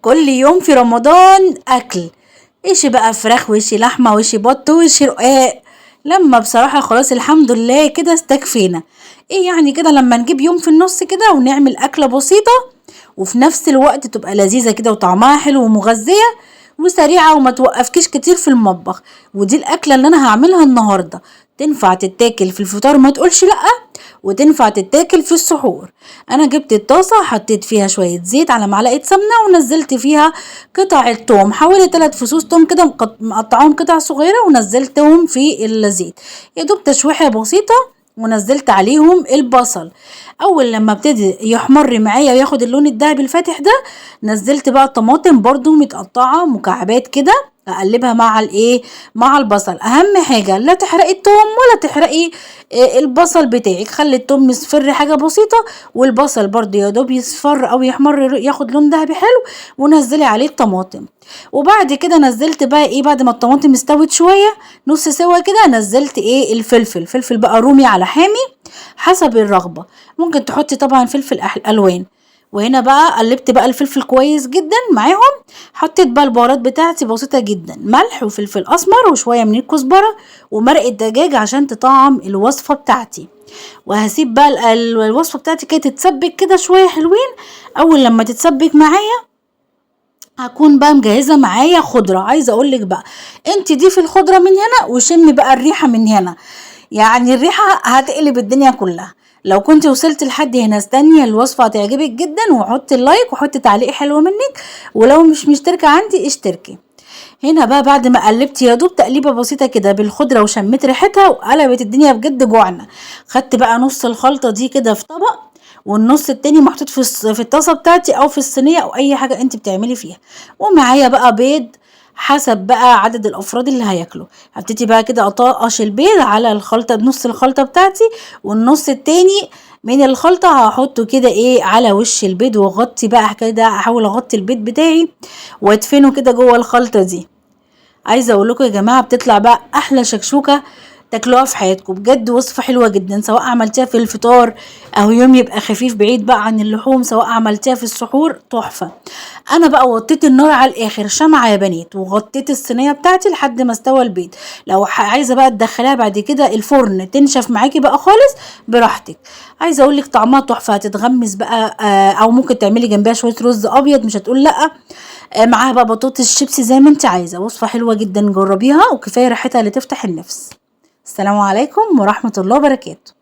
كل يوم في رمضان اكل، ايش بقى فراخ وإيش لحمه وإيش بط وإيش رقاق. لما بصراحه خلاص الحمد لله كده استكفينا. ايه يعني كده لما نجيب يوم في النص كده ونعمل اكله بسيطه وفي نفس الوقت تبقى لذيذه كده وطعمها حلو ومغذيه وسريعه وما توقفكيش كتير في المطبخ. ودي الاكله اللي انا هعملها النهارده، تنفع تتاكل في الفطار ما تقولش لا، وتنفع تتاكل في السحور. انا جبت الطاسه حطيت فيها شويه زيت على معلقه سمنه ونزلت فيها قطع الثوم، حوالي 3 فصوص ثوم كده مقطعهم قطع صغيره ونزلتهم في الزيت يا دوب تشويحه بسيطه، ونزلت عليهم البصل. اول لما ابتدي يحمر معايا وياخد اللون الدهبي الفاتح ده، نزلت بقى الطماطم برضو متقطعه مكعبات كده، اقلبها مع مع البصل. اهم حاجه لا تحرقي الثوم ولا تحرقي البصل بتاعك، خلي الثوم مصفر حاجه بسيطه، والبصل برضو يا دوب يصفر او يحمر ياخد لون دهبي حلو، ونزلي عليه الطماطم. وبعد كده نزلت بقى بعد ما الطماطم استوت شويه نص سوا كده، نزلت الفلفل بقى رومي على حامي حسب الرغبه، ممكن تحطي طبعا فلفل الوان. وهنا بقى قلبت بقى الفلفل كويس جدا معاهم، حطيت بقى البهارات بتاعتي بسيطه جدا، ملح وفلفل اسمر وشويه من الكزبره ومرق الدجاج عشان تطعم الوصفه بتاعتي. وهسيب بقى الوصفه بتاعتي كده تتسبك كده شويه حلوين. اول لما تتسبك معايا هكون بقى مجهزه معايا خضره. عايزه اقولك بقى انت ضيفي الخضره من هنا وشمي بقى الريحه من هنا، يعني الريحه هتقلب الدنيا كلها. لو كنت وصلت لحد هنا استني الوصفه هتعجبك جدا، وحطي اللايك وحطي تعليق حلو منك، ولو مش مشتركه عندي اشتركي. هنا بقى بعد ما قلبت يا دوب تقليبه بسيطه كده بالخضره وشميت ريحتها وقلبت الدنيا بجد جوعنا، خدت بقى نص الخلطه دي كده في طبق، والنص التاني محطوط في الطاسه بتاعتي او في الصينيه او اي حاجه انت بتعملي فيها. ومعايا بقى بيض حسب بقى عدد الافراد اللي هياكلوا. هبتدي بقى كده اطقش البيض على الخلطه بنص الخلطه بتاعتي، والنص التاني من الخلطه هحطه كده على وش البيض، واغطي بقى كده، احاول اغطي البيض بتاعي وادفنه كده جوه الخلطه دي. عايزه اقول لكم يا جماعه بتطلع بقى احلى شكشوكه تاكلوها في حياتكم، بجد وصفه حلوه جدا، سواء عملتيها في الفطار او يوم يبقى خفيف بعيد بقى عن اللحوم، سواء عملتيها في السحور تحفه. انا بقى وطيت النار على الاخر شمعه يا بنات، وغطيت الصينيه بتاعتي لحد ما استوى البيض. لو عايزه بقى تدخليها بعد كده الفرن تنشف معاكي بقى خالص براحتك. عايزه اقول لك طعمها تحفه، هتتغمس بقى او ممكن تعملي جنبها شويه رز ابيض مش هتقول لا. معاها بقى بطاطس شيبسي زي ما انت عايزه. وصفه حلوه جدا جربيها، وكفايه ريحتها اللي تفتح النفس. السلام عليكم ورحمه الله وبركاته.